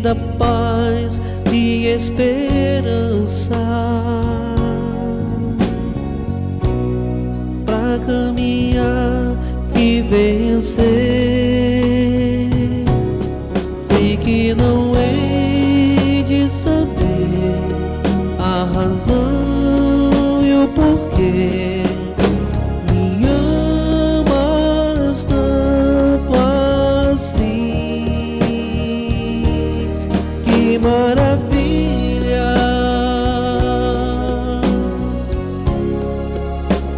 vida, paz e esperança pra caminhar e vencer. Sei que não hei de saber a razão e o porquê. Me amas tanto assim, que maravilha,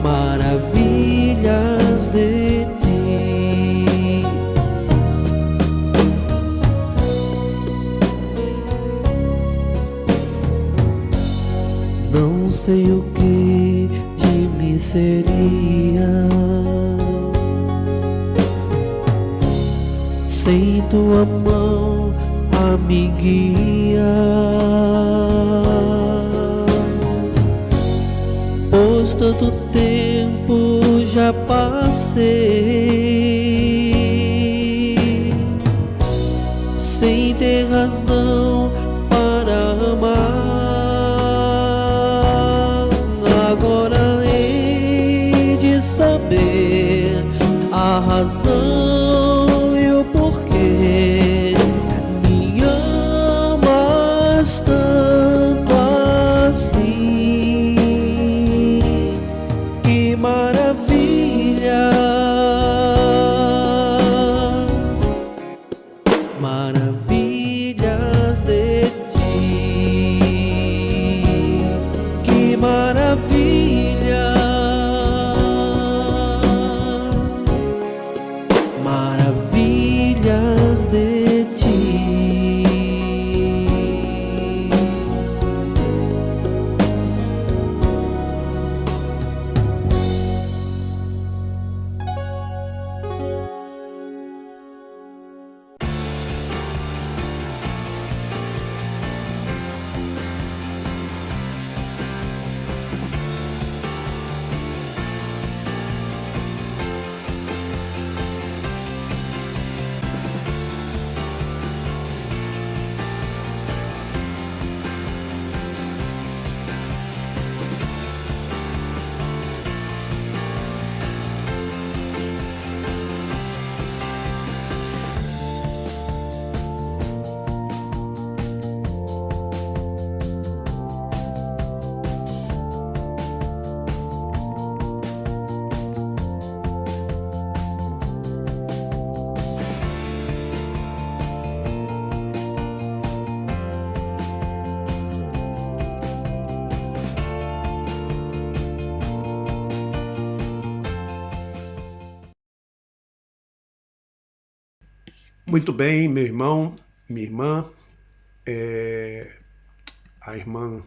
maravilhas de ti. Não sei o que de mim seria sem tua mão a me guiar, pois tanto tempo já passei sem ter razão para amar. Agora hei de saber a razão e o porquê. Me amas tanto assim, que maravilha, maravilhas de ti. Que maravilha, maravilhas de ti. Muito bem, meu irmão, minha irmã, a irmã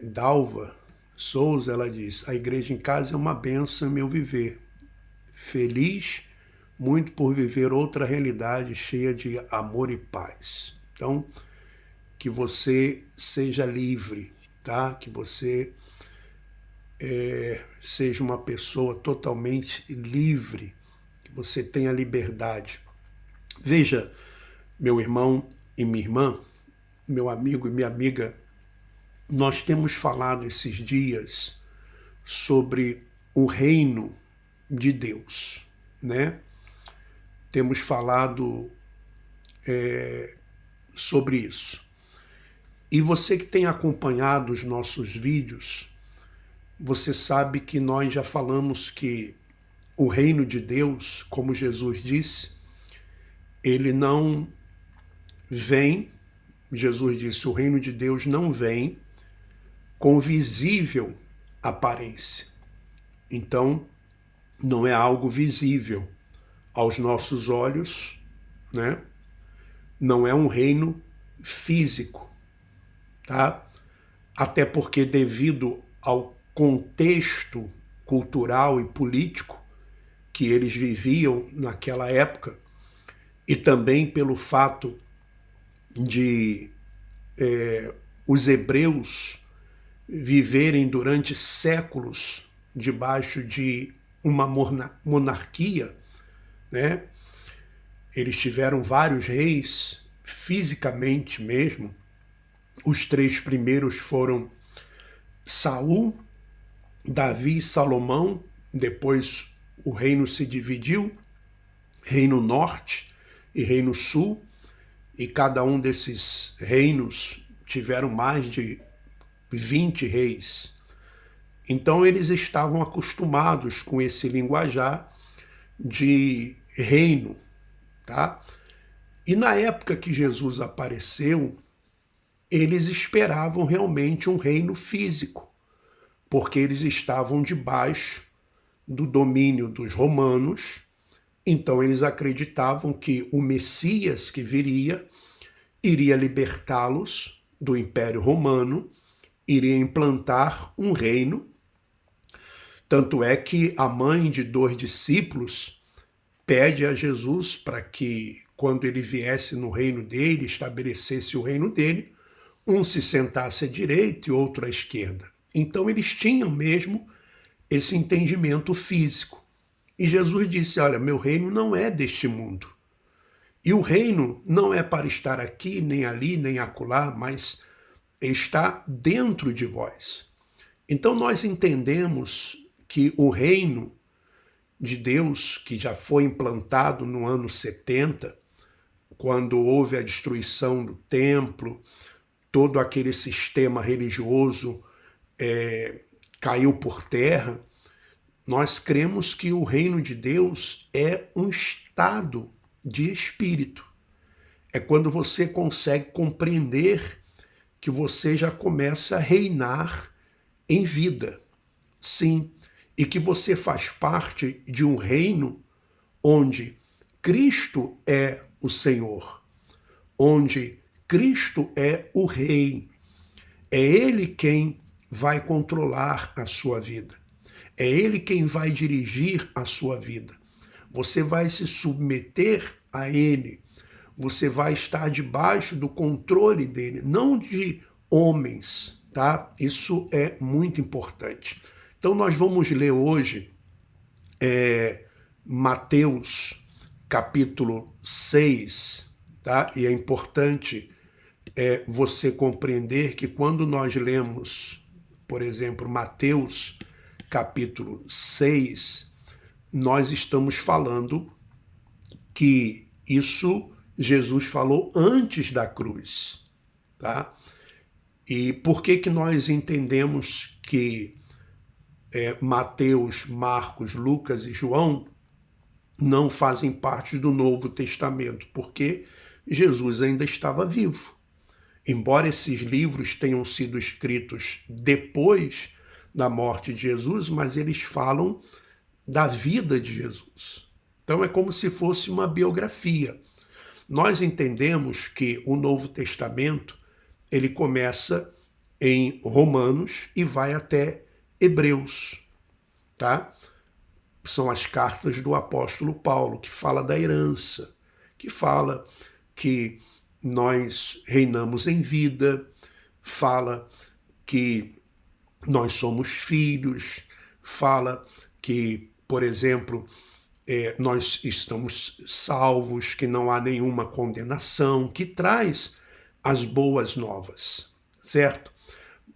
Dalva Souza, ela diz: a igreja em casa é uma bênção meu viver. Feliz muito por viver outra realidade cheia de amor e paz. Então, que você seja livre, tá? Que você seja uma pessoa totalmente livre, que você tenha liberdade. Veja, meu irmão e minha irmã, meu amigo e minha amiga, nós temos falado esses dias sobre o reino de Deus, né? Temos falado sobre isso. E você que tem acompanhado os nossos vídeos, você sabe que nós já falamos que o reino de Deus, como Jesus disse, ele não vem, Jesus disse, o reino de Deus não vem com visível aparência. Então, não é algo visível aos nossos olhos, né? Não é um reino físico, tá? Até porque, devido ao contexto cultural e político que eles viviam naquela época, e também pelo fato de os hebreus viverem durante séculos debaixo de uma monarquia, né? Eles tiveram vários reis, fisicamente mesmo, os 3 primeiros foram Saul, Davi e Salomão. Depois o reino se dividiu, reino norte e reino sul, e cada um desses reinos tiveram mais de 20 reis. Então eles estavam acostumados com esse linguajar de reino, tá? E na época que Jesus apareceu, eles esperavam realmente um reino físico, porque eles estavam debaixo do domínio dos romanos. Então eles acreditavam que o Messias que viria iria libertá-los do Império Romano, iria implantar um reino. Tanto é que a mãe de 2 discípulos pede a Jesus para que, quando ele viesse no reino dele, estabelecesse o reino dele, um se sentasse à direita e outro à esquerda. Então eles tinham mesmo esse entendimento físico. E Jesus disse: olha, meu reino não é deste mundo. E o reino não é para estar aqui, nem ali, nem acolá, mas está dentro de vós. Então nós entendemos que o reino de Deus, que já foi implantado no ano 70, quando houve a destruição do templo, todo aquele sistema religioso caiu por terra, nós cremos que o reino de Deus é um estado de espírito. É quando você consegue compreender que você já começa a reinar em vida. Sim, e que você faz parte de um reino onde Cristo é o Senhor, onde Cristo é o Rei. É Ele quem vai controlar a sua vida. É Ele quem vai dirigir a sua vida. Você vai se submeter a Ele. Você vai estar debaixo do controle dele, não de homens, tá? Isso é muito importante. Então nós vamos ler hoje Mateus capítulo 6, tá? E é importante você compreender que quando nós lemos, por exemplo, Mateus capítulo 6, nós estamos falando que isso Jesus falou antes da cruz, tá? E por que nós entendemos que Mateus, Marcos, Lucas e João não fazem parte do Novo Testamento? Porque Jesus ainda estava vivo. Embora esses livros tenham sido escritos depois da morte de Jesus, mas eles falam da vida de Jesus. Então é como se fosse uma biografia. Nós entendemos que o Novo Testamento ele começa em Romanos e vai até Hebreus, tá? São as cartas do apóstolo Paulo, que fala da herança, que fala que nós reinamos em vida, fala que nós somos filhos, fala que, por exemplo, nós estamos salvos, que não há nenhuma condenação, que traz as boas novas, certo?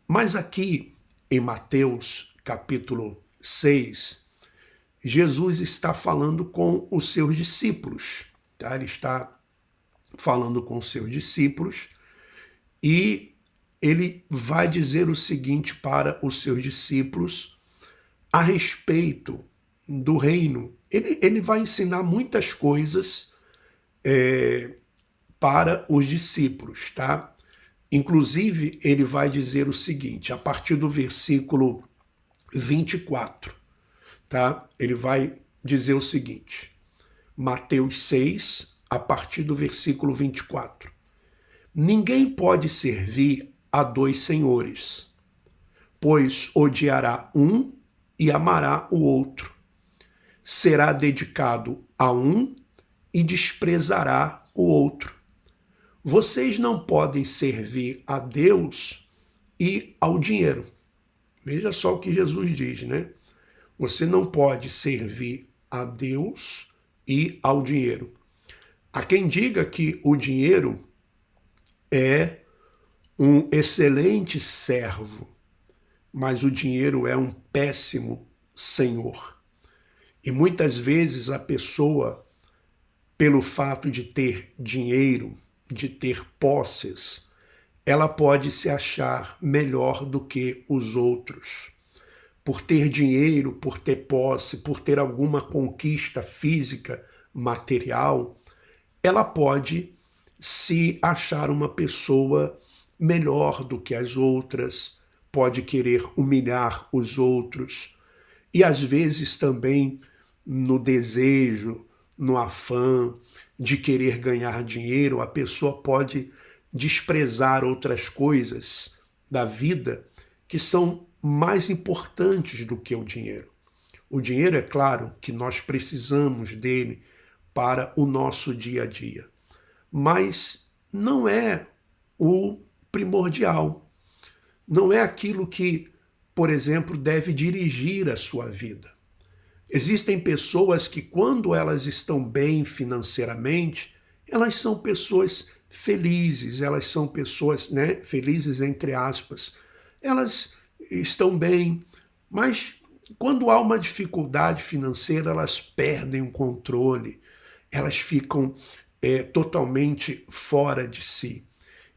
Mas aqui em Mateus capítulo 6, Jesus está falando com os seus discípulos, tá? Ele está falando com os seus discípulos e ele vai dizer o seguinte para os seus discípulos a respeito do reino. Ele vai ensinar muitas coisas para os discípulos, tá? Inclusive, ele vai dizer o seguinte, a partir do versículo 24, tá? Ele vai dizer o seguinte, Mateus 6, a partir do versículo 24. Ninguém pode servir a 2 senhores, pois odiará um e amará o outro. Será dedicado a um e desprezará o outro. Vocês não podem servir a Deus e ao dinheiro. Veja só o que Jesus diz, né? Você não pode servir a Deus e ao dinheiro. Há quem diga que o dinheiro é um excelente servo, mas o dinheiro é um péssimo senhor. E muitas vezes a pessoa, pelo fato de ter dinheiro, de ter posses, ela pode se achar melhor do que os outros. Por ter dinheiro, por ter posse, por ter alguma conquista física, material, ela pode se achar uma pessoa melhor do que as outras, pode querer humilhar os outros. E às vezes também no desejo, no afã de querer ganhar dinheiro, a pessoa pode desprezar outras coisas da vida que são mais importantes do que o dinheiro. O dinheiro, é claro, que nós precisamos dele para o nosso dia a dia, mas não é o primordial. Não é aquilo que, por exemplo, deve dirigir a sua vida. Existem pessoas que, quando elas estão bem financeiramente, elas são pessoas felizes, elas são pessoas, né, felizes entre aspas. Elas estão bem, mas quando há uma dificuldade financeira, elas perdem o controle, elas ficam totalmente fora de si.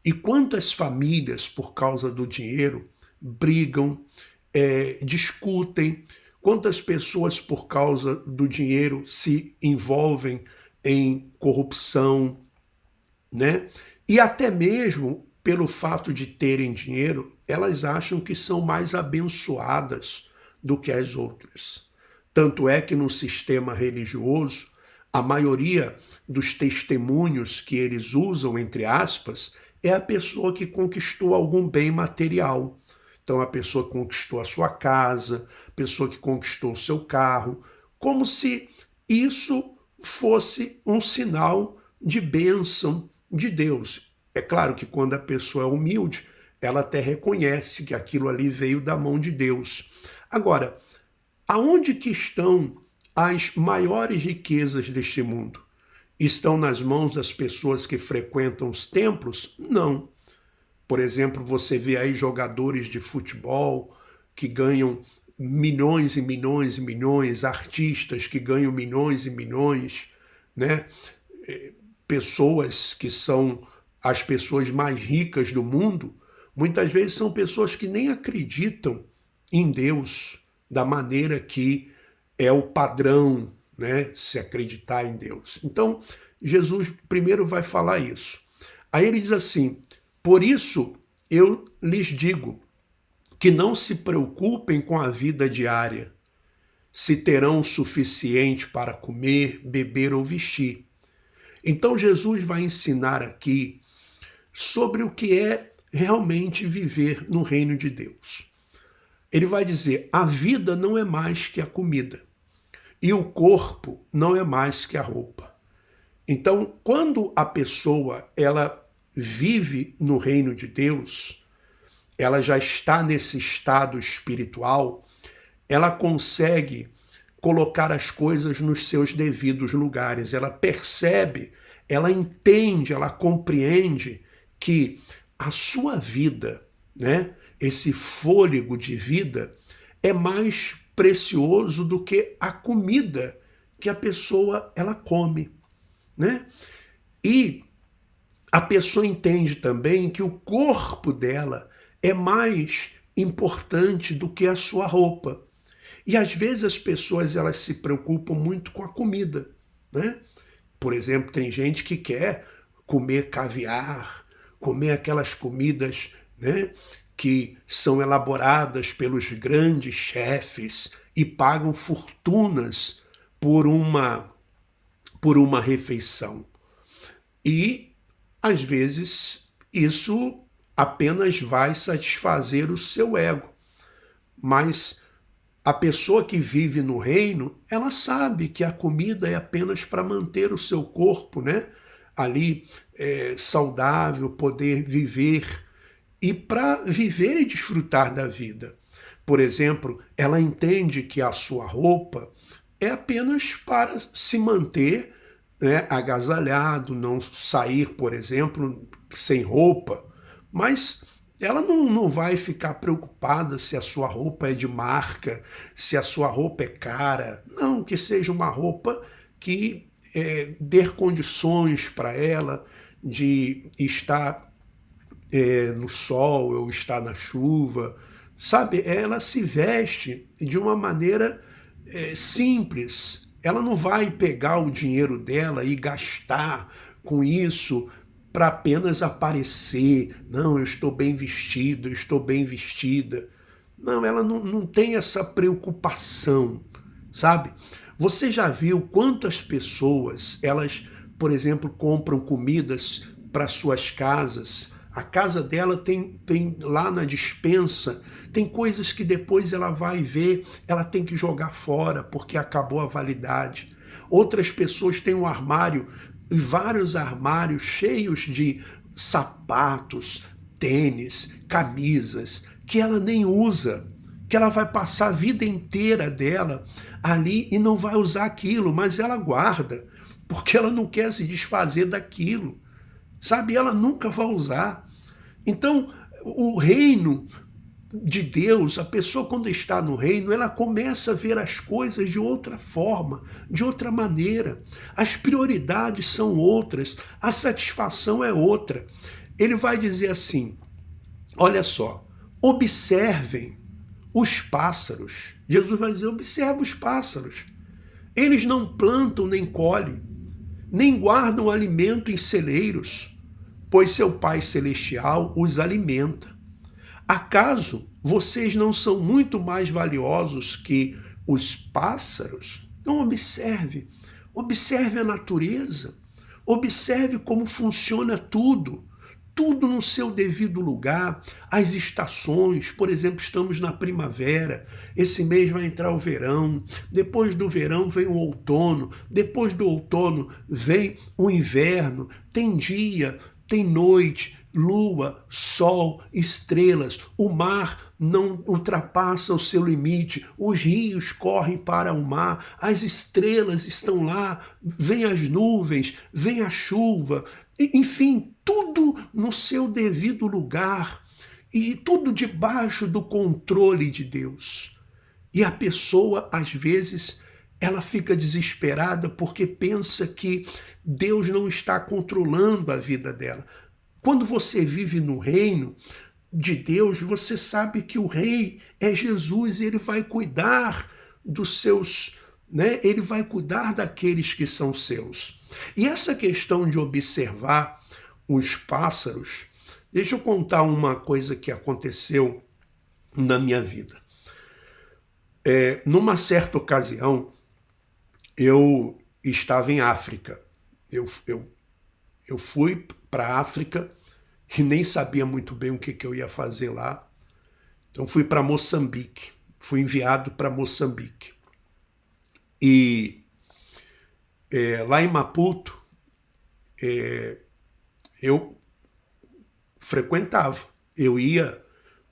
E quantas famílias, por causa do dinheiro, brigam, discutem, quantas pessoas, por causa do dinheiro, se envolvem em corrupção, né? E até mesmo pelo fato de terem dinheiro, elas acham que são mais abençoadas do que as outras. Tanto é que no sistema religioso, a maioria dos testemunhos que eles usam, entre aspas, é a pessoa que conquistou algum bem material. Então a pessoa que conquistou a sua casa, a pessoa que conquistou o seu carro, como se isso fosse um sinal de bênção de Deus. É claro que quando a pessoa é humilde, ela até reconhece que aquilo ali veio da mão de Deus. Agora, aonde que estão as maiores riquezas deste mundo? Estão nas mãos das pessoas que frequentam os templos? Não. Por exemplo, você vê aí jogadores de futebol que ganham milhões e milhões e milhões, artistas que ganham milhões e milhões, né? Pessoas que são as pessoas mais ricas do mundo, muitas vezes são pessoas que nem acreditam em Deus da maneira que é o padrão, né? Se acreditar em Deus. Então, Jesus primeiro vai falar isso. Aí ele diz assim: por isso eu lhes digo que não se preocupem com a vida diária, se terão o suficiente para comer, beber ou vestir. Então Jesus vai ensinar aqui sobre o que é realmente viver no reino de Deus. Ele vai dizer: a vida não é mais que a comida, e o corpo não é mais que a roupa. Então, quando a pessoa ela vive no reino de Deus, ela já está nesse estado espiritual, ela consegue colocar as coisas nos seus devidos lugares. Ela percebe, ela entende, ela compreende que a sua vida, né, esse fôlego de vida, é mais precioso do que a comida que a pessoa ela come, né? E a pessoa entende também que o corpo dela é mais importante do que a sua roupa. E às vezes as pessoas elas se preocupam muito com a comida, né? Por exemplo, tem gente que quer comer caviar, comer aquelas comidas, né, que são elaboradas pelos grandes chefes e pagam fortunas por uma refeição. E às vezes isso apenas vai satisfazer o seu ego, mas a pessoa que vive no reino, ela sabe que a comida é apenas para manter o seu corpo, né, ali saudável, poder viver e para viver e desfrutar da vida. Por exemplo, ela entende que a sua roupa é apenas para se manter, né, agasalhado, não sair, por exemplo, sem roupa, mas ela não vai ficar preocupada se a sua roupa é de marca, se a sua roupa é cara. Não, que seja uma roupa que dê condições para ela de estar no sol ou estar na chuva. Sabe, ela se veste de uma maneira simples. Ela não vai pegar o dinheiro dela e gastar com isso para apenas aparecer. Não, eu estou bem vestido, eu estou bem vestida. Não, ela não tem essa preocupação, sabe? Você já viu quantas pessoas, elas, por exemplo, compram comidas para suas casas? A casa dela tem lá na despensa, tem coisas que depois ela vai ver, ela tem que jogar fora porque acabou a validade. Outras pessoas têm um armário, vários armários cheios de sapatos, tênis, camisas, que ela nem usa, que ela vai passar a vida inteira dela ali e não vai usar aquilo, mas ela guarda, porque ela não quer se desfazer daquilo, sabe? Ela nunca vai usar. Então, o reino de Deus, a pessoa quando está no reino, ela começa a ver as coisas de outra forma, de outra maneira. As prioridades são outras, a satisfação é outra. Ele vai dizer assim, olha só, observem os pássaros. Jesus vai dizer, observa os pássaros. Eles não plantam nem colhem, nem guardam alimento em celeiros, pois seu Pai Celestial os alimenta. Acaso vocês não são muito mais valiosos que os pássaros? Então observe a natureza, observe como funciona tudo no seu devido lugar, as estações, por exemplo, estamos na primavera, esse mês vai entrar o verão, depois do verão vem o outono, depois do outono vem o inverno, tem dia, tem noite, lua, sol, estrelas, o mar não ultrapassa o seu limite, os rios correm para o mar, as estrelas estão lá, vem as nuvens, vem a chuva, enfim, tudo no seu devido lugar e tudo debaixo do controle de Deus. E a pessoa, às vezes, ela fica desesperada porque pensa que Deus não está controlando a vida dela. Quando você vive no reino de Deus, você sabe que o rei é Jesus, ele vai cuidar dos seus, né? Ele vai cuidar daqueles que são seus. E essa questão de observar os pássaros, deixa eu contar uma coisa que aconteceu na minha vida. Numa certa ocasião, eu estava em África. Eu fui para a África e nem sabia muito bem o que eu ia fazer lá. Então fui para Moçambique, fui enviado para Moçambique. E lá em Maputo, eu frequentava, eu ia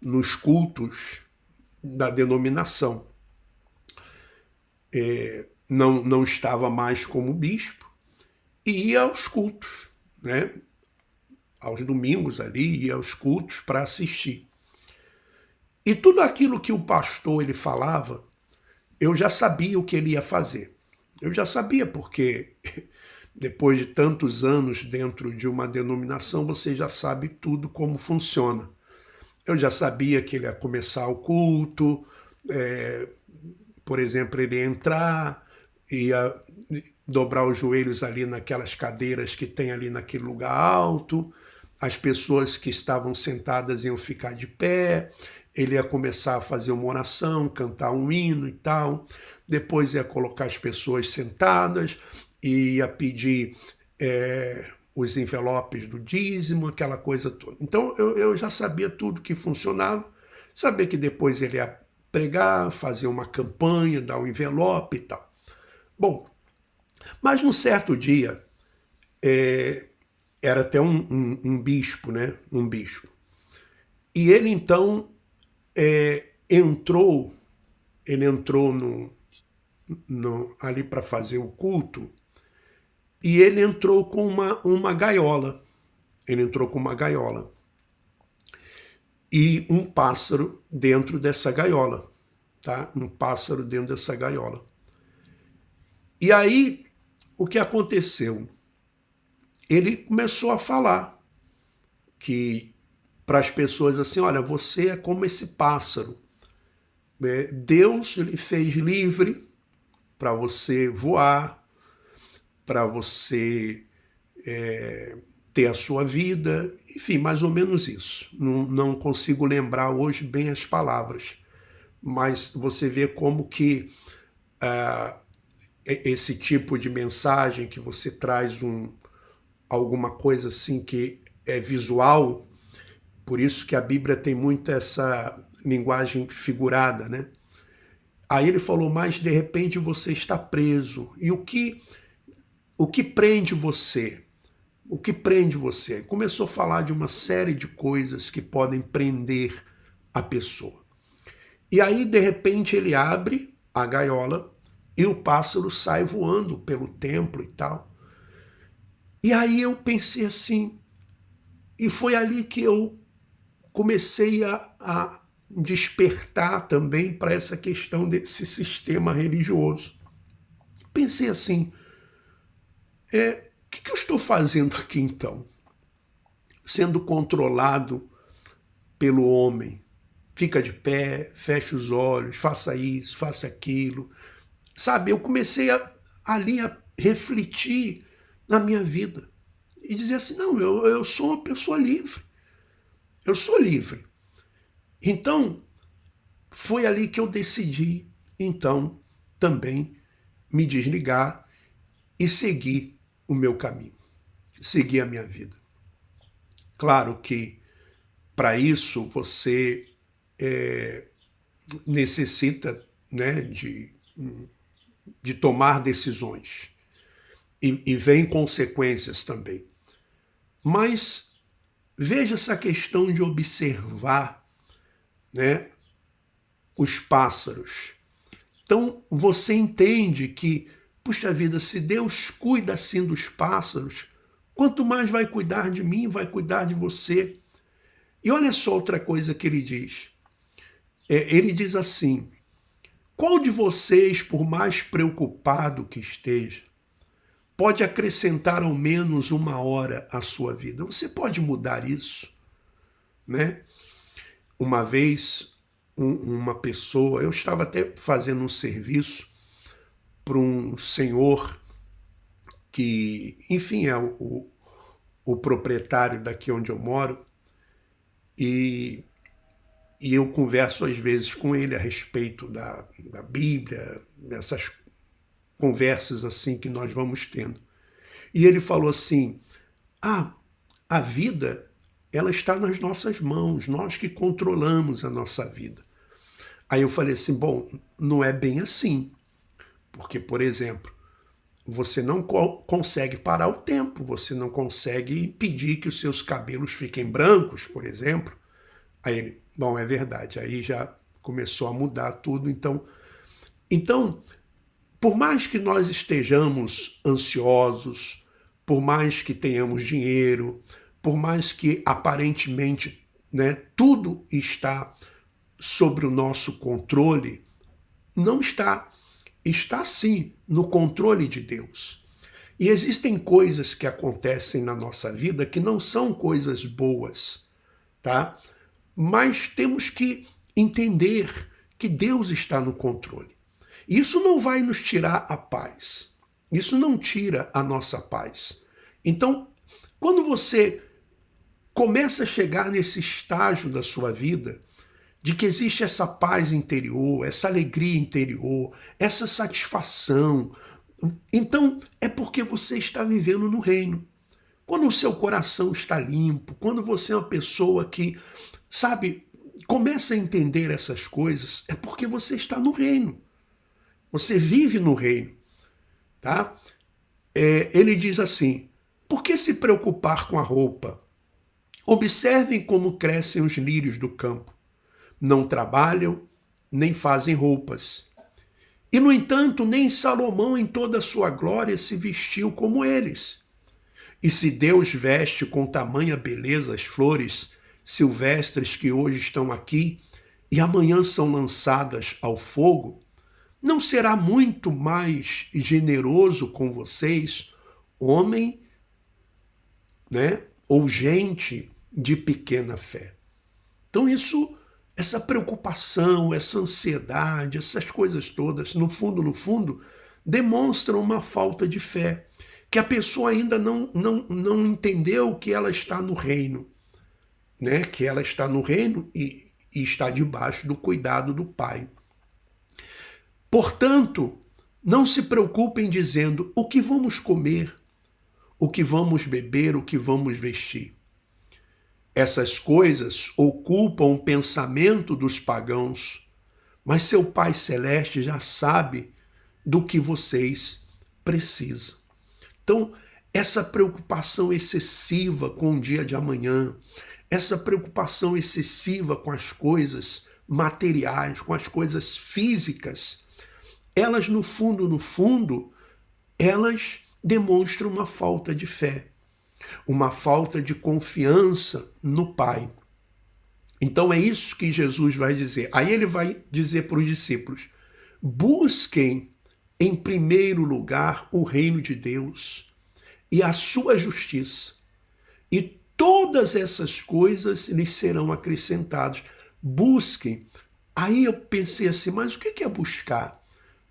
nos cultos da denominação. Não estava mais como bispo e ia aos cultos, né? Aos domingos ali, ia aos cultos para assistir. E tudo aquilo que o pastor ele falava, eu já sabia o que ele ia fazer. Eu já sabia porque depois de tantos anos dentro de uma denominação, você já sabe tudo como funciona. Eu já sabia que ele ia começar o culto, por exemplo, ele ia entrar, ia dobrar os joelhos ali naquelas cadeiras que tem ali naquele lugar alto, as pessoas que estavam sentadas iam ficar de pé, ele ia começar a fazer uma oração, cantar um hino e tal, depois ia colocar as pessoas sentadas, e ia pedir os envelopes do dízimo, aquela coisa toda. Então eu já sabia tudo que funcionava, sabia que depois ele ia pregar, fazer uma campanha, dar um envelope e tal. Bom, mas num certo dia, era até um bispo, né? Um bispo. E ele então entrou ali para fazer o culto, e ele entrou com uma gaiola. ele entrou com uma gaiola e um pássaro dentro dessa gaiola, tá? Um pássaro dentro dessa gaiola. E aí, o que aconteceu? Ele começou a falar que para as pessoas assim, olha, você é como esse pássaro. Deus lhe fez livre para você voar, para você ter a sua vida, enfim, mais ou menos isso. Não consigo lembrar hoje bem as palavras, mas você vê como que esse tipo de mensagem que você traz alguma coisa assim que é visual, por isso que a Bíblia tem muito essa linguagem figurada, né? Aí ele falou, mas de repente você está preso. E o que prende você? O que prende você? Começou a falar de uma série de coisas que podem prender a pessoa. E aí, de repente, ele abre a gaiola e o pássaro sai voando pelo templo e tal. E aí eu pensei assim, e foi ali que eu comecei a despertar também para essa questão desse sistema religioso. Pensei assim, o que eu estou fazendo aqui então? Sendo controlado pelo homem. Fica de pé, fecha os olhos, faça isso, faça aquilo. Sabe, eu comecei ali a refletir na minha vida e dizer assim, não, eu sou uma pessoa livre. Eu sou livre. Então, foi ali que eu decidi, então, também me desligar e seguir o meu caminho, seguir a minha vida. Claro que, para isso, você necessita, né, de tomar decisões. E vem consequências também. Mas veja essa questão de observar, né, os pássaros. Então você entende que, puxa vida, se Deus cuida assim dos pássaros, quanto mais vai cuidar de mim, vai cuidar de você. E olha só outra coisa que ele diz. Ele diz assim, qual de vocês, por mais preocupado que esteja, pode acrescentar ao menos 1 hora à sua vida? Você pode mudar isso, né? Uma vez, uma pessoa, eu estava até fazendo um serviço para um senhor que, enfim, é o proprietário daqui onde eu moro, e eu converso às vezes com ele a respeito da Bíblia, dessas conversas assim que nós vamos tendo. E ele falou assim, a vida, ela está nas nossas mãos, nós que controlamos a nossa vida. Aí eu falei assim, bom, não é bem assim, porque, por exemplo, você não consegue parar o tempo, você não consegue impedir que os seus cabelos fiquem brancos, por exemplo. Aí ele, bom, é verdade, aí já começou a mudar tudo. Então, por mais que nós estejamos ansiosos, por mais que tenhamos dinheiro, por mais que aparentemente, né, tudo está sobre o nosso controle, não está. Está sim no controle de Deus. E existem coisas que acontecem na nossa vida que não são coisas boas, tá? Mas temos que entender que Deus está no controle. Isso não vai nos tirar a paz. Isso não tira a nossa paz. Então, quando você começa a chegar nesse estágio da sua vida, de que existe essa paz interior, essa alegria interior, essa satisfação, então é porque você está vivendo no reino. Quando o seu coração está limpo, quando você é uma pessoa que, sabe, começa a entender essas coisas, é porque você está no reino. Você vive no reino, tá? Ele diz assim, por que se preocupar com a roupa? Observem como crescem os lírios do campo. Não trabalham, nem fazem roupas. E, no entanto, nem Salomão em toda a sua glória se vestiu como eles. E se Deus veste com tamanha beleza as flores silvestres que hoje estão aqui e amanhã são lançadas ao fogo, não será muito mais generoso com vocês, homem, né, ou gente de pequena fé? Então essa preocupação, essa ansiedade, essas coisas todas, no fundo, demonstram uma falta de fé, que a pessoa ainda não entendeu que ela está no reino, né? Que ela está no reino e está debaixo do cuidado do Pai. Portanto, não se preocupem dizendo o que vamos comer, o que vamos beber, o que vamos vestir. Essas coisas ocupam o pensamento dos pagãos, mas seu Pai Celeste já sabe do que vocês precisam. Então, essa preocupação excessiva com o dia de amanhã, essa preocupação excessiva com as coisas materiais, com as coisas físicas, elas no fundo, elas demonstram uma falta de fé, uma falta de confiança no Pai. Então é isso que Jesus vai dizer. Aí ele vai dizer para os discípulos: busquem em primeiro lugar o reino de Deus e a sua justiça, e todas essas coisas lhes serão acrescentadas. Busquem. Aí eu pensei assim, mas o que é buscar?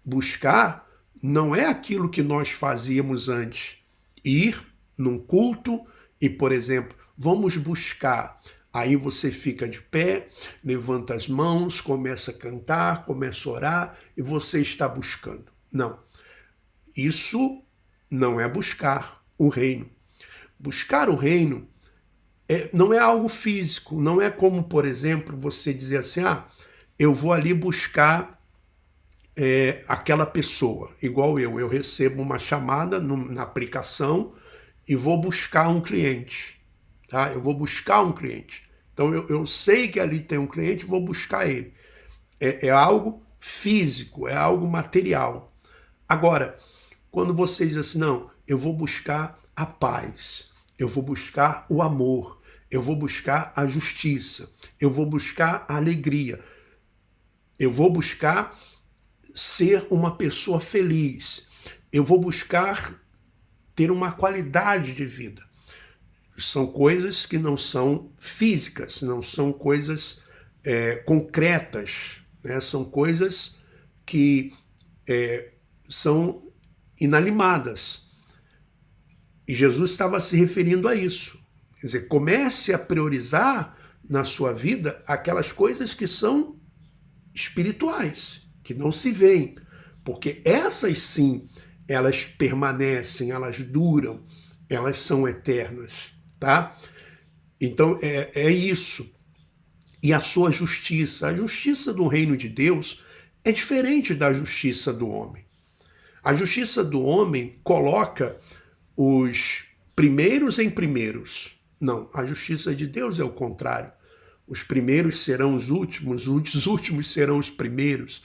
Buscar não é aquilo que nós fazíamos antes. Ir num culto e, por exemplo, vamos buscar. Aí você fica de pé, levanta as mãos, começa a cantar, começa a orar e você está buscando. Não. Isso não é buscar o reino. Buscar o reino não é algo físico. Não é como, por exemplo, você dizer assim, eu vou ali buscar aquela pessoa. Igual eu recebo uma chamada na aplicação e vou buscar um cliente. Tá? Eu vou buscar um cliente. Então eu sei que ali tem um cliente, vou buscar ele. É algo físico, é algo material. Agora, quando você diz assim, não, eu vou buscar a paz, eu vou buscar o amor, eu vou buscar a justiça, eu vou buscar a alegria, eu vou buscar ser uma pessoa feliz, eu vou buscar ter uma qualidade de vida. São coisas que não são físicas, não são coisas concretas, né? São coisas que são inanimadas. E Jesus estava se referindo a isso. Quer dizer, comece a priorizar na sua vida aquelas coisas que são espirituais, que não se veem. Porque essas sim, elas permanecem, elas duram, elas são eternas. Tá? Então é isso. E a sua justiça, a justiça do reino de Deus é diferente da justiça do homem. A justiça do homem coloca os primeiros em primeiros. Não, a justiça de Deus é o contrário. Os primeiros serão os últimos serão os primeiros.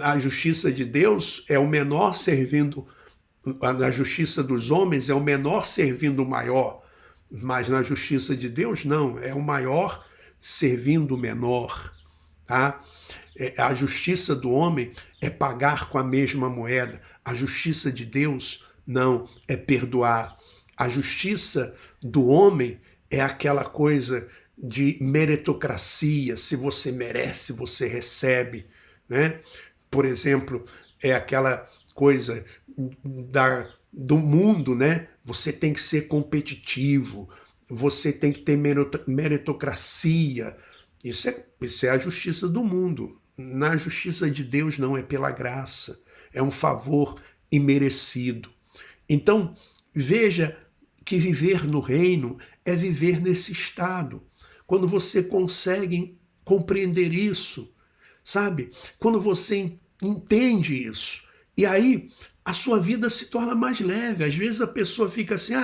A justiça de Deus é o menor servindo, a justiça dos homens é o menor servindo o maior. Mas na justiça de Deus, não, é o maior servindo o menor. Tá? A justiça do homem é pagar com a mesma moeda. A justiça de Deus, não, é perdoar. A justiça do homem é aquela coisa de meritocracia. Se você merece, você recebe. Né? Por exemplo, é aquela coisa do mundo, né? Você tem que ser competitivo, você tem que ter meritocracia. Isso é a justiça do mundo. Na justiça de Deus não, é pela graça. É um favor imerecido. Então, veja que viver no reino é viver nesse estado. Quando você consegue compreender isso, sabe? Quando você entende isso. E aí a sua vida se torna mais leve. Às vezes a pessoa fica assim,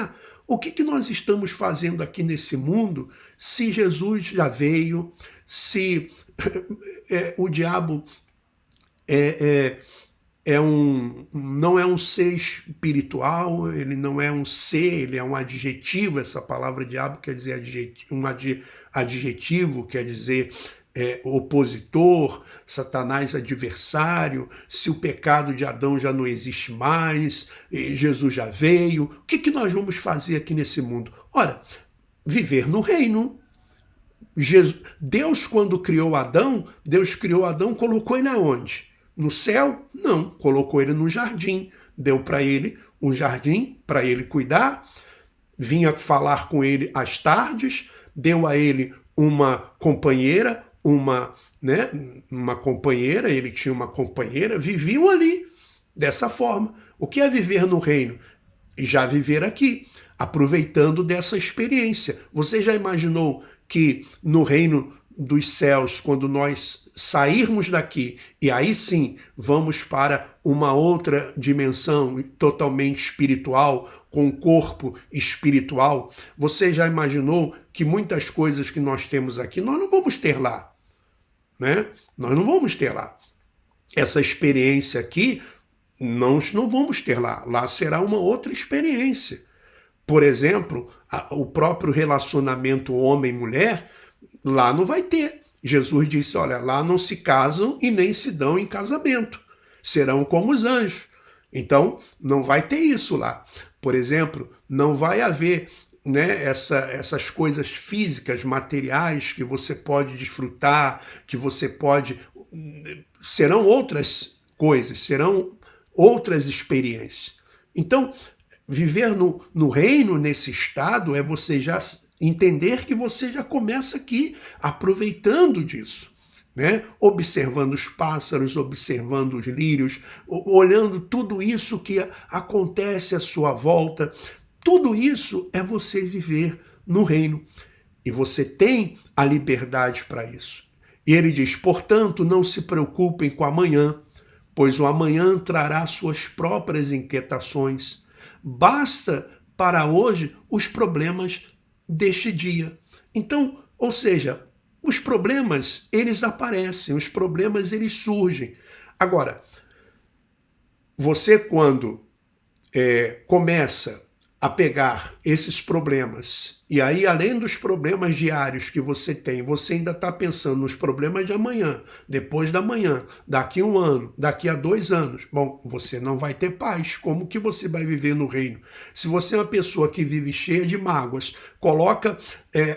o que nós estamos fazendo aqui nesse mundo se Jesus já veio, se o diabo não é um ser espiritual, ele não é um ser, ele é um adjetivo. Essa palavra diabo quer dizer adjetivo, quer dizer opositor, Satanás adversário. Se o pecado de Adão já não existe mais, Jesus já veio, o que nós vamos fazer aqui nesse mundo? Ora, viver no reino. Deus, quando criou Adão, colocou ele aonde? No céu? Não, colocou ele no jardim, deu para ele um jardim para ele cuidar, vinha falar com ele às tardes, deu a ele uma companheira, uma companheira, ele tinha uma companheira, viviam ali dessa forma. O que é viver no reino? E já viver aqui, aproveitando dessa experiência. Você já imaginou que no reino dos céus, quando nós sairmos daqui, e aí sim vamos para uma outra dimensão totalmente espiritual, com corpo espiritual, você já imaginou que muitas coisas que nós temos aqui, nós não vamos ter lá, né? Nós não vamos ter lá. Essa experiência aqui, nós não vamos ter lá. Lá será uma outra experiência. Por exemplo, o próprio relacionamento homem-mulher, lá não vai ter. Jesus disse, olha, lá não se casam e nem se dão em casamento. Serão como os anjos. Então, não vai ter isso lá. Por exemplo, não vai haver, né, essas coisas físicas, materiais que você pode desfrutar, que você pode... Serão outras coisas, serão outras experiências. Então, viver no reino, nesse estado, é você já entender que você já começa aqui aproveitando disso, né? Observando os pássaros, observando os lírios, olhando tudo isso que acontece à sua volta. Tudo isso é você viver no reino. E você tem a liberdade para isso. E ele diz, portanto, não se preocupem com amanhã, pois o amanhã trará suas próprias inquietações. Basta para hoje os problemas deste dia. Então, ou seja, os problemas, eles aparecem, os problemas, eles surgem. Agora, você quando começa a pegar esses problemas, e aí além dos problemas diários que você tem, você ainda está pensando nos problemas de amanhã, depois da manhã, daqui a 1 ano, daqui a 2 anos, bom, você não vai ter paz. Como que você vai viver no reino? Se você é uma pessoa que vive cheia de mágoas, coloca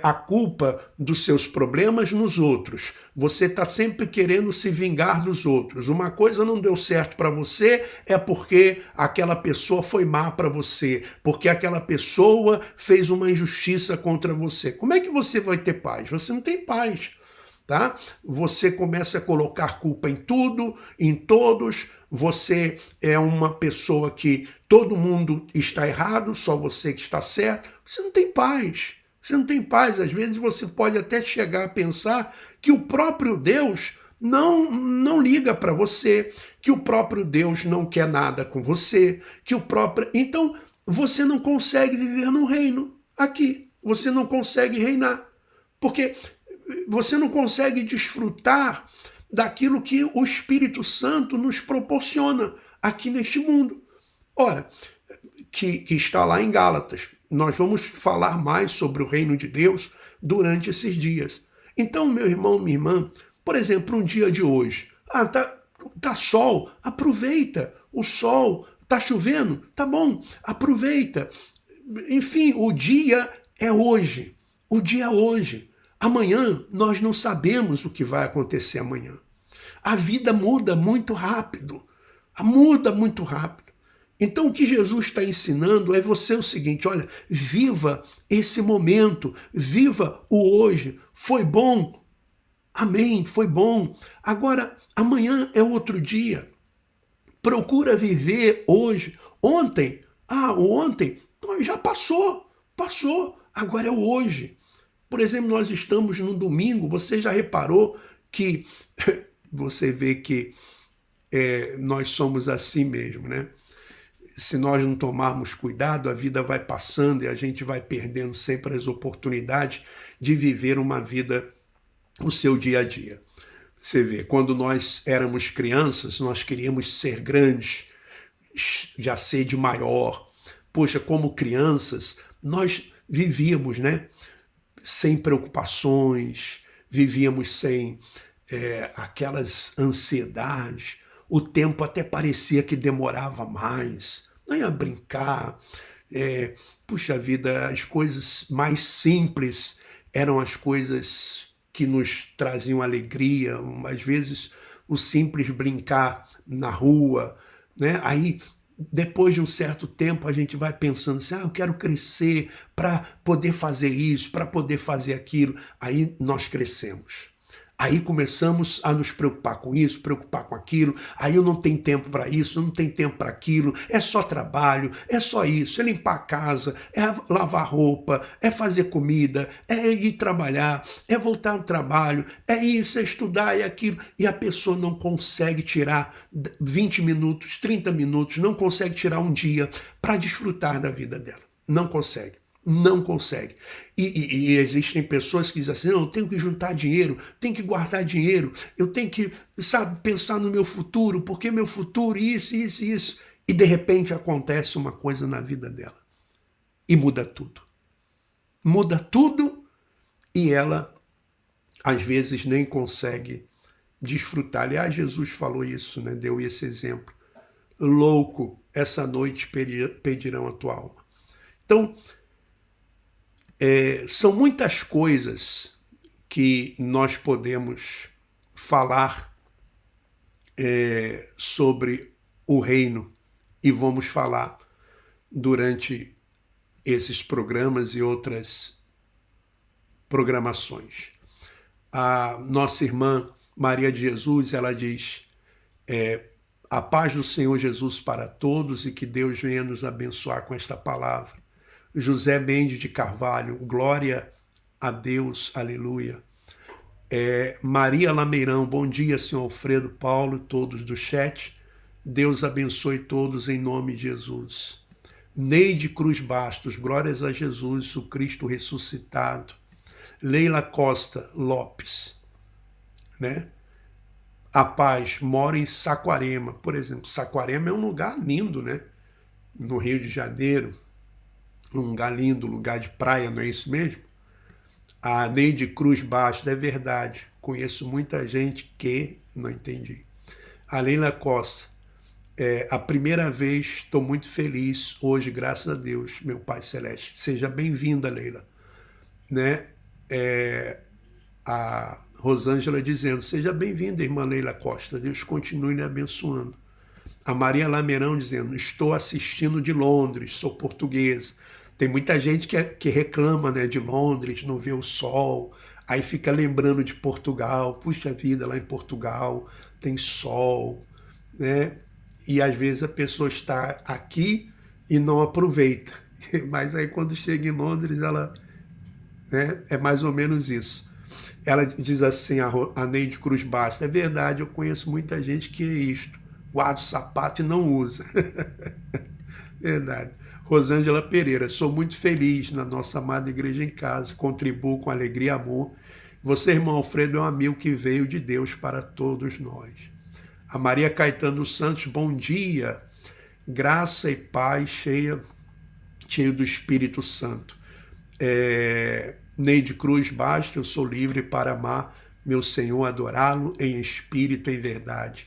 a culpa dos seus problemas nos outros, você está sempre querendo se vingar dos outros. Uma coisa não deu certo para você, é porque aquela pessoa foi má para você, porque aquela pessoa fez uma injustiça contra você. Como é que você vai ter paz? Você não tem paz, tá? Você começa a colocar culpa em tudo, em todos. Você é uma pessoa que todo mundo está errado, só você que está certo. Você não tem paz. Você não tem paz. Às vezes você pode até chegar a pensar que o próprio Deus não liga para você, que o próprio Deus não quer nada com você, que o próprio... Então, você não consegue viver no reino aqui. Você não consegue reinar, porque você não consegue desfrutar daquilo que o Espírito Santo nos proporciona aqui neste mundo. Ora, que está lá em Gálatas. Nós vamos falar mais sobre o reino de Deus durante esses dias. Então, meu irmão, minha irmã, por exemplo, um dia de hoje, tá sol, aproveita o sol. Tá chovendo? Tá bom, aproveita. Enfim, o dia é hoje. O dia é hoje. Amanhã nós não sabemos o que vai acontecer amanhã. A vida muda muito rápido. Muda muito rápido. Então o que Jesus está ensinando é você o seguinte, olha, viva esse momento, viva o hoje. Foi bom? Amém, foi bom. Agora, amanhã é outro dia. Procura viver hoje. Ontem, o ontem já passou. Agora é o hoje. Por exemplo, nós estamos no domingo, você já reparou que, você vê que nós somos assim mesmo, né? Se nós não tomarmos cuidado, a vida vai passando e a gente vai perdendo sempre as oportunidades de viver uma vida, o seu dia a dia. Você vê, quando nós éramos crianças, nós queríamos ser grandes, já ser de maior. Poxa, como crianças, nós vivíamos, né? Sem preocupações, vivíamos sem aquelas ansiedades. O tempo até parecia que demorava mais. Não ia brincar. Puxa vida, as coisas mais simples eram as coisas que nos traziam alegria. Às vezes, o simples brincar na rua, né? Aí, depois de um certo tempo, a gente vai pensando assim, eu quero crescer para poder fazer isso, para poder fazer aquilo. Aí nós crescemos. Aí começamos a nos preocupar com isso, preocupar com aquilo. Aí eu não tenho tempo para isso, não tenho tempo para aquilo. É só trabalho, é só isso. É limpar a casa, é lavar roupa, é fazer comida, é ir trabalhar, é voltar ao trabalho, é isso, é estudar, é aquilo. E a pessoa não consegue tirar 20 minutos, 30 minutos, não consegue tirar um dia para desfrutar da vida dela. Não consegue. Não consegue. E existem pessoas que dizem assim, não, eu tenho que juntar dinheiro, tenho que guardar dinheiro, eu tenho que, sabe, pensar no meu futuro, porque meu futuro, isso. E de repente acontece uma coisa na vida dela. E muda tudo. Muda tudo e ela, às vezes, nem consegue desfrutar. Aliás, Jesus falou isso, né? Deu esse exemplo. Louco, essa noite pedirão a tua alma. Então, são muitas coisas que nós podemos falar sobre o reino e vamos falar durante esses programas e outras programações. A nossa irmã Maria de Jesus, ela diz, a paz do Senhor Jesus para todos e que Deus venha nos abençoar com esta palavra. José Mendes de Carvalho, glória a Deus, aleluia. Maria Lameirão, bom dia, senhor Alfredo, Paulo, todos do chat. Deus abençoe todos em nome de Jesus. Neide Cruz Bastos, glórias a Jesus, o Cristo ressuscitado. Leila Costa Lopes, né? A paz, mora em Saquarema, por exemplo. Saquarema é um lugar lindo, né? No Rio de Janeiro. Um lugar lindo, lugar de praia, não é isso mesmo? A Neide Cruz Bastos, é verdade. Conheço muita gente que não entendi. A Leila Costa, a primeira vez, estou muito feliz hoje, graças a Deus, meu Pai Celeste. Seja bem-vinda, Leila. Né? A Rosângela dizendo, seja bem-vinda, irmã Leila Costa. Deus continue lhe abençoando. A Maria Lameirão dizendo, estou assistindo de Londres, sou portuguesa. Tem muita gente que reclama, né, de Londres, não vê o sol, aí fica lembrando de Portugal. Puxa vida, lá em Portugal tem sol, né? E às vezes a pessoa está aqui e não aproveita. Mas aí quando chega em Londres, ela, né, é mais ou menos isso. Ela diz assim, a Neide Cruz Bastos, é verdade, eu conheço muita gente que é isto, guarda o sapato e não usa. Verdade. Rosângela Pereira, sou muito feliz na nossa amada Igreja em Casa, contribuo com alegria e amor. Você, irmão Alfredo, é um amigo que veio de Deus para todos nós. A Maria Caetano Santos, bom dia, graça e paz cheio do Espírito Santo. Neide Cruz Bastos, eu sou livre para amar meu Senhor, adorá-lo em espírito e em verdade.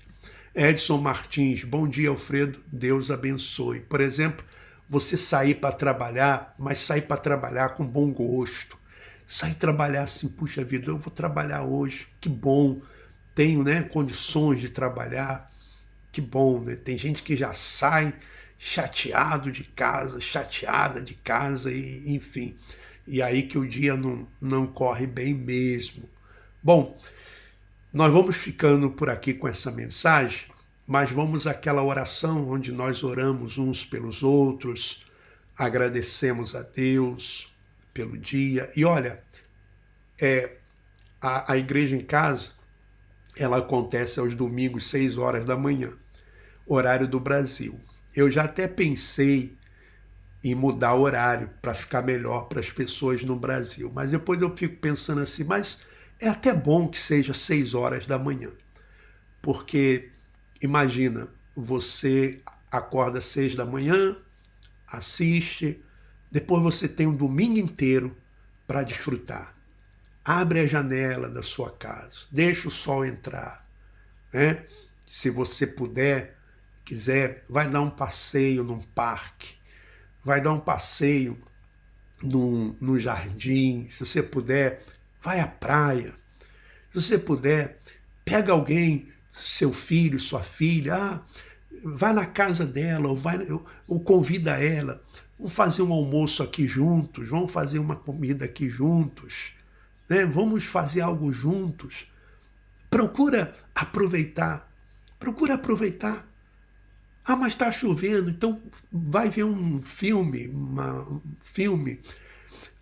Edson Martins, bom dia, Alfredo, Deus abençoe. Por exemplo, você sair para trabalhar, mas sair para trabalhar com bom gosto. Sair trabalhar assim, puxa vida, eu vou trabalhar hoje, que bom. Tenho, né, condições de trabalhar, que bom, né? Tem gente que já sai chateado de casa, chateada de casa, e enfim. E aí que o dia não corre bem mesmo. Bom, nós vamos ficando por aqui com essa mensagem, mas vamos àquela oração onde nós oramos uns pelos outros, agradecemos a Deus pelo dia. E olha, a Igreja em Casa, ela acontece aos domingos, 6 horas da manhã, horário do Brasil. Eu já até pensei em mudar o horário para ficar melhor para as pessoas no Brasil, mas depois eu fico pensando assim, mas É até bom que seja 6 horas da manhã, porque imagina, você acorda às 6 da manhã, assiste, depois você tem um domingo inteiro para desfrutar. Abre a janela da sua casa, deixa o sol entrar, né? Se você puder, quiser, vai dar um passeio num parque, vai dar um passeio num jardim, se você puder, vai à praia. Se você puder, pega alguém, seu filho, sua filha, vai na casa dela, ou convida ela, vamos fazer um almoço aqui juntos, vamos fazer uma comida aqui juntos, né? Vamos fazer algo juntos. Procura aproveitar, procura aproveitar. Mas está chovendo, então vai ver um filme, um filme.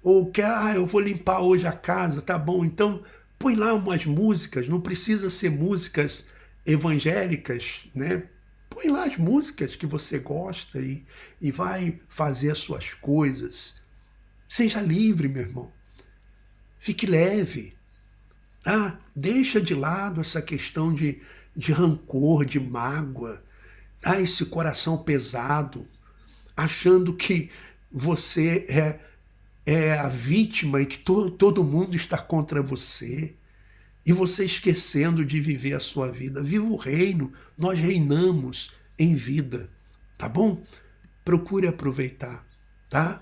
Ou quer, eu vou limpar hoje a casa, tá bom, então põe lá umas músicas, não precisa ser músicas evangélicas, né? Põe lá as músicas que você gosta e vai fazer as suas coisas. Seja livre, meu irmão. Fique leve. Deixa de lado essa questão de rancor, de mágoa. Esse coração pesado, achando que você é a vítima e que todo mundo está contra você. E você esquecendo de viver a sua vida. Viva o reino, nós reinamos em vida, tá bom? Procure aproveitar, tá?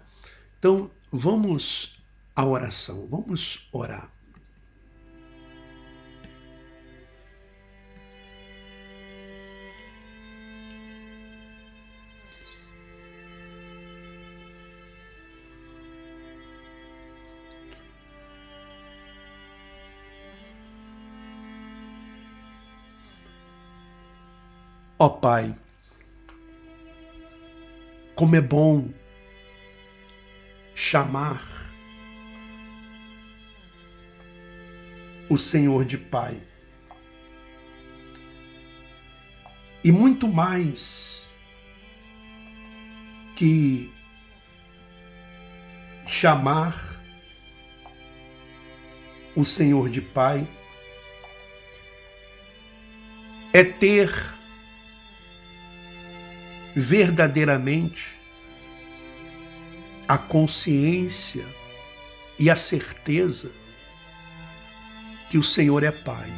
Então, vamos à oração, vamos orar. Ó Pai, como é bom chamar o Senhor de Pai. E muito mais que chamar o Senhor de Pai é ter verdadeiramente a consciência e a certeza que o Senhor é Pai.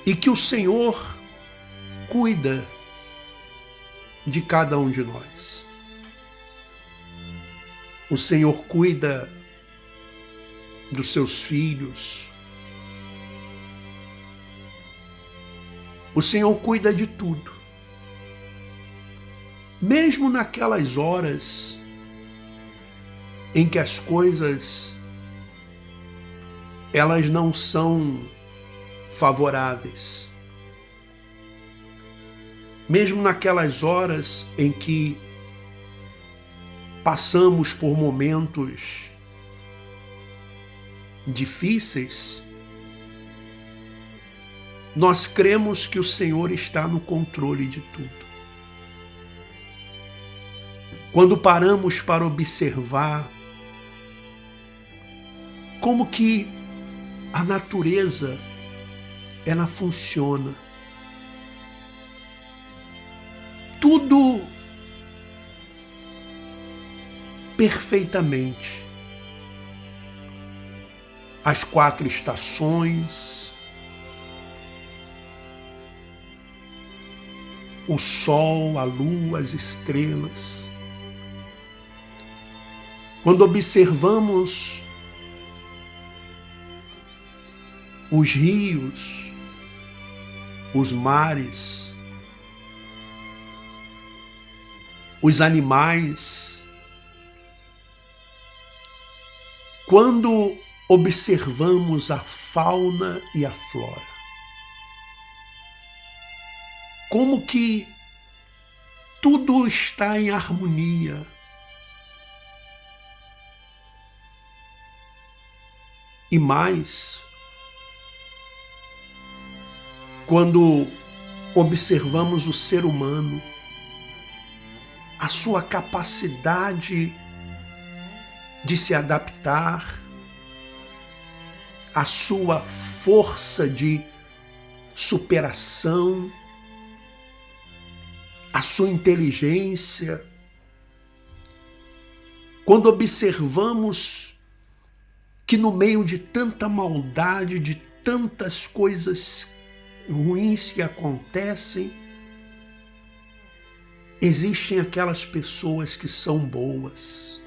E que o Senhor cuida de cada um de nós. O Senhor cuida dos seus filhos. O Senhor cuida de tudo. Mesmo naquelas horas em que as coisas elas não são favoráveis. Mesmo naquelas horas em que passamos por momentos difíceis, nós cremos que o Senhor está no controle de tudo. Quando paramos para observar como que a natureza ela funciona, tudo perfeitamente. As 4 estações, o sol, a lua, as estrelas. Quando observamos os rios, os mares, os animais, quando observamos a fauna e a flora, como que tudo está em harmonia. E mais, quando observamos o ser humano, a sua capacidade de se adaptar, a sua força de superação, a sua inteligência. Quando observamos que no meio de tanta maldade, de tantas coisas ruins que acontecem, existem aquelas pessoas que são boas,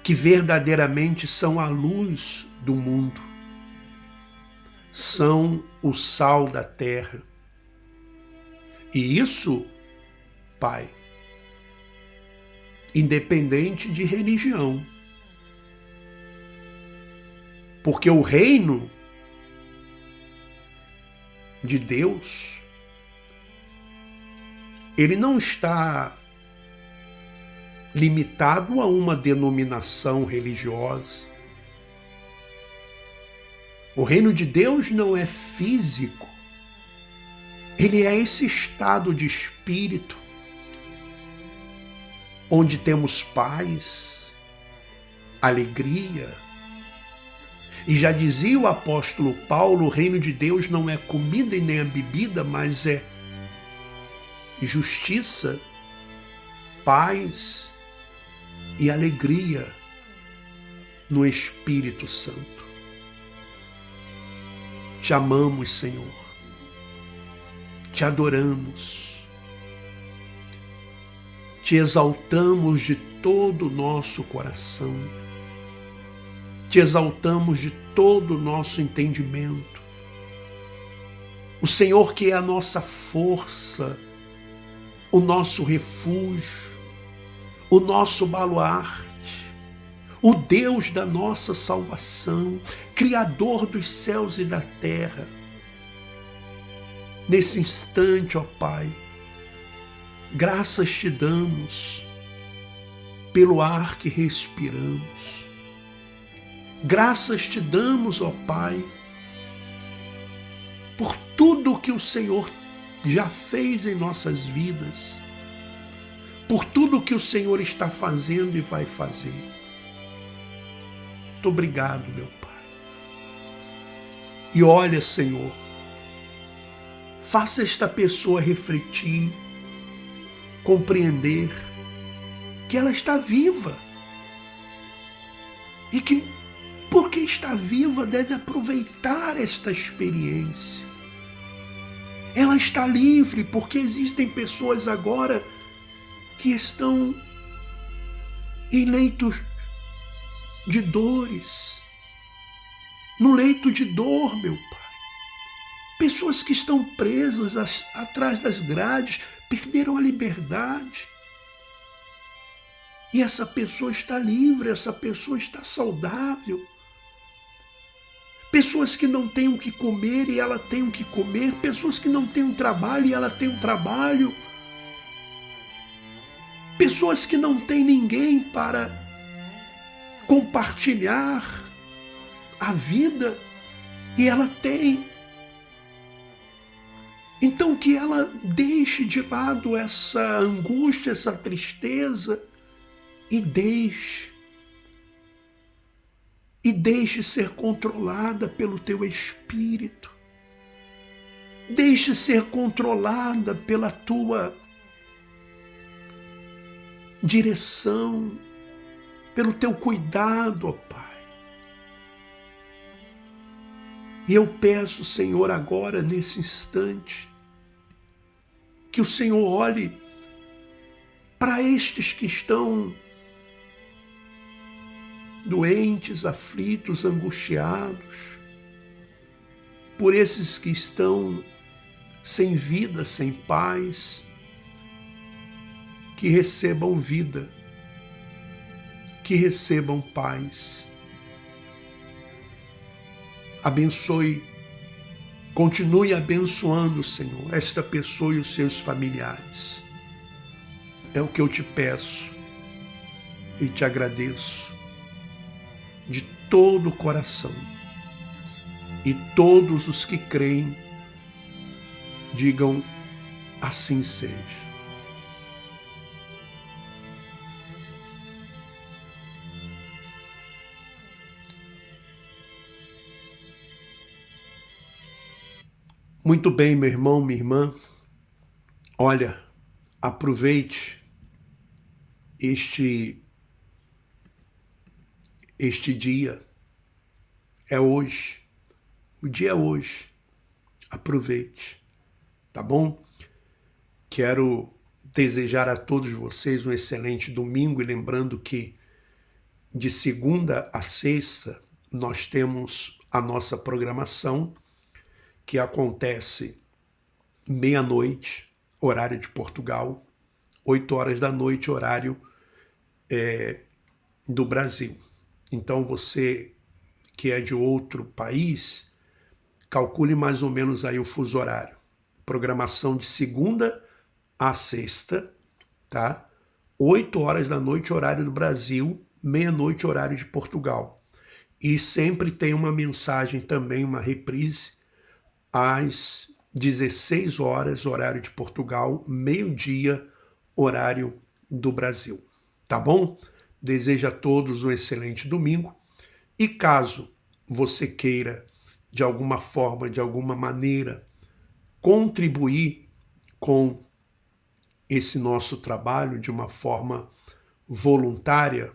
que verdadeiramente são a luz do mundo, são o sal da terra. E isso, Pai, independente de religião, porque o reino de Deus, ele não está limitado a uma denominação religiosa. O reino de Deus não é físico, ele é esse estado de espírito onde temos paz, alegria. E já dizia o apóstolo Paulo, o reino de Deus não é comida e nem a bebida, mas é justiça, paz e alegria no Espírito Santo. Te amamos, Senhor. Te adoramos. Te exaltamos de todo o nosso coração. Te exaltamos de todo o nosso entendimento. O Senhor que é a nossa força, o nosso refúgio, o nosso baluarte, o Deus da nossa salvação, Criador dos céus e da terra. Nesse instante, ó Pai, graças te damos pelo ar que respiramos. Graças te damos, ó Pai, por tudo que o Senhor já fez em nossas vidas, por tudo que o Senhor está fazendo e vai fazer. Muito obrigado, meu Pai. E olha, Senhor, faça esta pessoa refletir, compreender que ela está viva e que, porque está viva, deve aproveitar esta experiência. Ela está livre porque existem pessoas agora que estão em leitos de dores, no leito de dor, meu Pai. Pessoas que estão presas atrás das grades, perderam a liberdade. E essa pessoa está livre, essa pessoa está saudável. Pessoas que não têm o que comer e ela tem o que comer. Pessoas que não têm um trabalho e ela tem um trabalho. Pessoas que não têm ninguém para compartilhar a vida e ela tem. Então que ela deixe de lado essa angústia, essa tristeza e deixe ser controlada pelo teu Espírito. Deixe ser controlada pela tua direção, pelo teu cuidado, ó Pai. E eu peço, Senhor, agora, nesse instante, que o Senhor olhe para estes que estão doentes, aflitos, angustiados, por esses que estão sem vida, sem paz, que recebam vida, que recebam paz. Abençoe, continue abençoando, Senhor, esta pessoa e os seus familiares. É o que eu te peço e te agradeço de todo o coração. E todos os que creem, digam assim seja. Muito bem, meu irmão, minha irmã. Olha, aproveite este dia. É hoje. O dia é hoje. Aproveite, tá bom? Quero desejar a todos vocês um excelente domingo e lembrando que de segunda a sexta nós temos a nossa programação que acontece meia-noite, horário de Portugal, 8 horas da noite, horário do Brasil. Então você que é de outro país, calcule mais ou menos aí o fuso horário. Programação de segunda a sexta, tá? 8 horas da noite, horário do Brasil, meia-noite, horário de Portugal. E sempre tem uma mensagem também, uma reprise, às 16 horas, horário de Portugal, meio-dia, horário do Brasil. Tá bom? Desejo a todos um excelente domingo. E caso você queira, de alguma forma, de alguma maneira, contribuir com esse nosso trabalho de uma forma voluntária,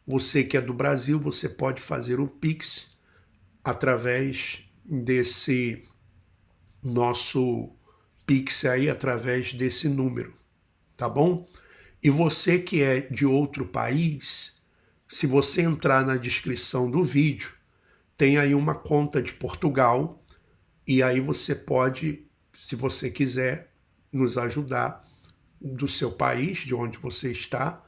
você que é do Brasil, você pode fazer o Pix através desse nosso Pix aí, através desse número, tá bom? E você que é de outro país, se você entrar na descrição do vídeo, tem aí uma conta de Portugal e aí você pode, se você quiser, nos ajudar do seu país, de onde você está,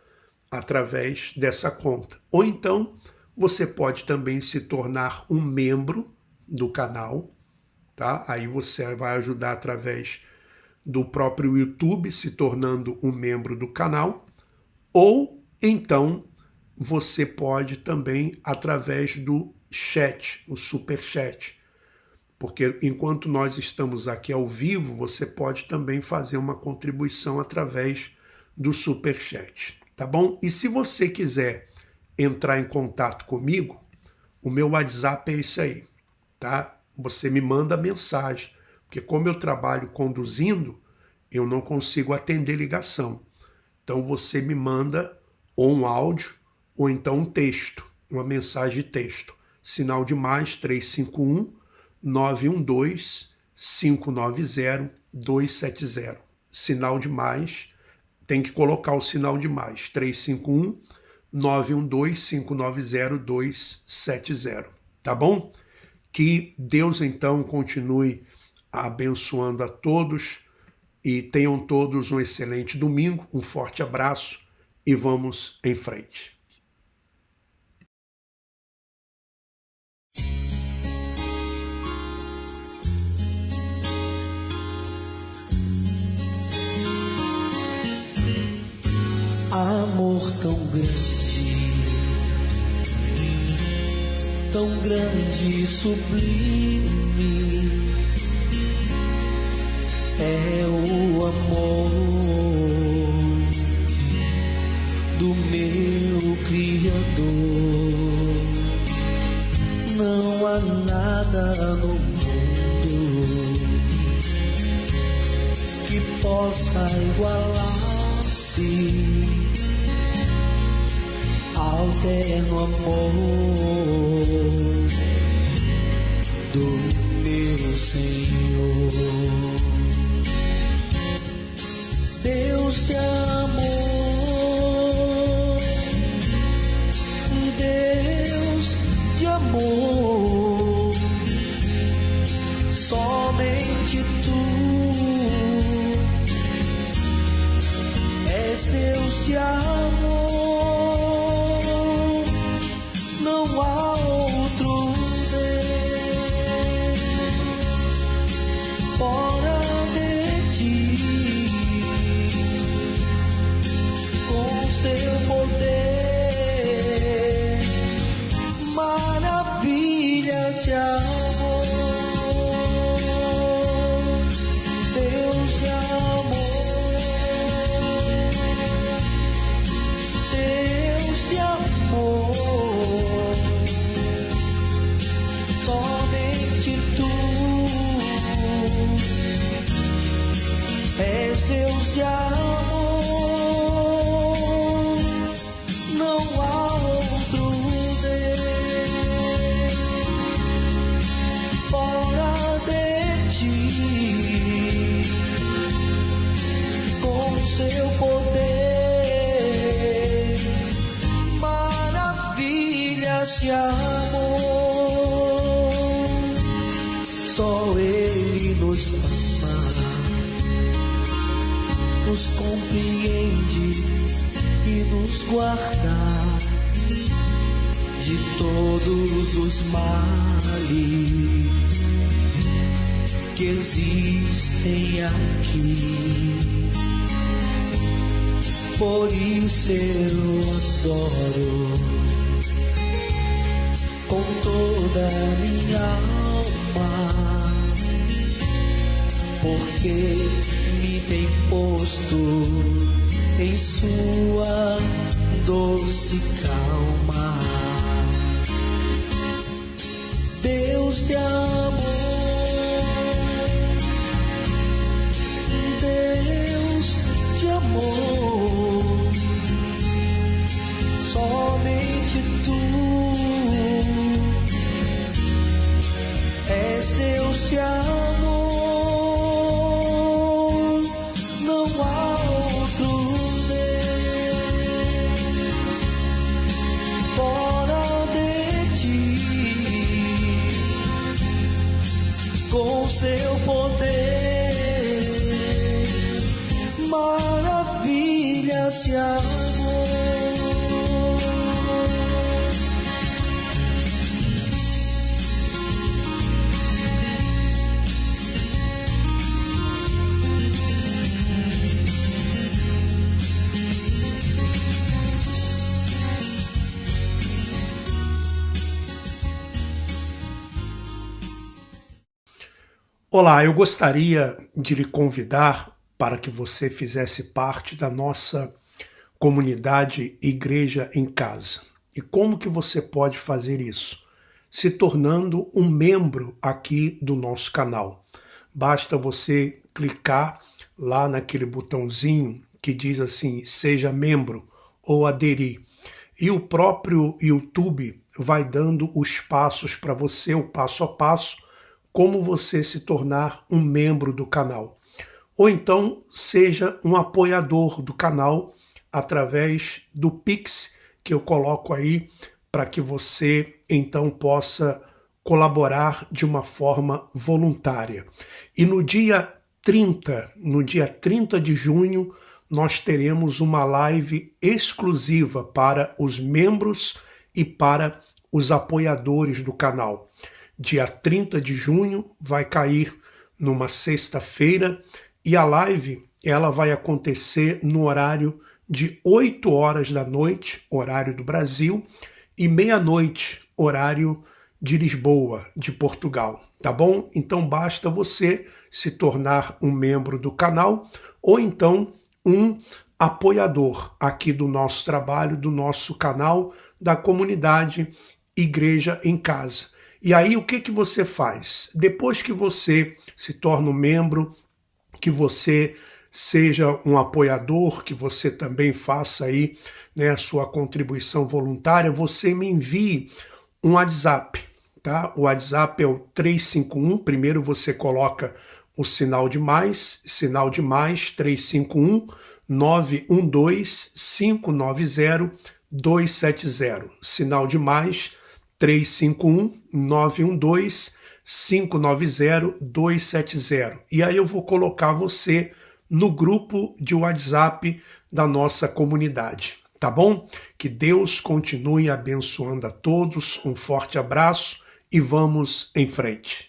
através dessa conta. Ou então, você pode também se tornar um membro do canal, tá? Aí você vai ajudar através do próprio YouTube, se tornando um membro do canal, ou então você pode também através do chat, o super chat, porque enquanto nós estamos aqui ao vivo, você pode também fazer uma contribuição através do super chat, tá bom? E se você quiser entrar em contato comigo, o meu WhatsApp é esse aí, tá? Você me manda mensagem, porque como eu trabalho conduzindo, eu não consigo atender ligação. Então você me manda ou um áudio ou então um texto, uma mensagem de texto. Sinal de mais 351 912 590 270. Sinal de mais, tem que colocar o sinal de mais 351 912 590 270. Tá bom? Que Deus então continue abençoando a todos e tenham todos um excelente domingo, um forte abraço e vamos em frente. Amor tão grande e sublime, é o amor do meu Criador. Não há nada no mundo que possa igualar-se ao terno amor do meu Senhor. Deus te amou, Deus te amou, somente tu és Deus te amou. Não há outro Deus fora de ti, com seu poder, maravilhas de amor. Deus te amou, de amor, não há outro Deus fora de ti. Com seu poder, maravilhas de amor, só Ele nos ama, nos compreende e nos guarda de todos os males que existem aqui. Por isso eu adoro com toda a minha alma, porque me tem posto em sua doce calma. Deus de amor, Deus de amor, somente tu és Deus de amor, não há outro Deus fora de ti. Com seu poder, maravilhas de amor. Olá, eu gostaria de lhe convidar para que você fizesse parte da nossa comunidade Igreja em Casa. E como que você pode fazer isso? Se tornando um membro aqui do nosso canal. Basta você clicar lá naquele botãozinho que diz assim, seja membro ou aderir. E o próprio YouTube vai dando os passos para você, o passo a passo, como você se tornar um membro do canal. Ou então, seja um apoiador do canal através do Pix, que eu coloco aí para que você, então, possa colaborar de uma forma voluntária. E no dia 30 de junho, nós teremos uma live exclusiva para os membros e para os apoiadores do canal. Dia 30 de junho vai cair numa sexta-feira e a live ela vai acontecer no horário de 8 horas da noite, horário do Brasil, e meia-noite, horário de Lisboa, de Portugal, tá bom? Então basta você se tornar um membro do canal ou então um apoiador aqui do nosso trabalho, do nosso canal, da comunidade Igreja em Casa. E aí o que você faz? Depois que você se torna um membro, que você seja um apoiador, que você também faça aí, né, a sua contribuição voluntária, você me envie um WhatsApp, tá? O WhatsApp é o 351, primeiro você coloca o sinal de mais 351 912 590 270, sinal de mais 351-912-590-270. E aí eu vou colocar você no grupo de WhatsApp da nossa comunidade, tá bom? Que Deus continue abençoando a todos, um forte abraço e vamos em frente.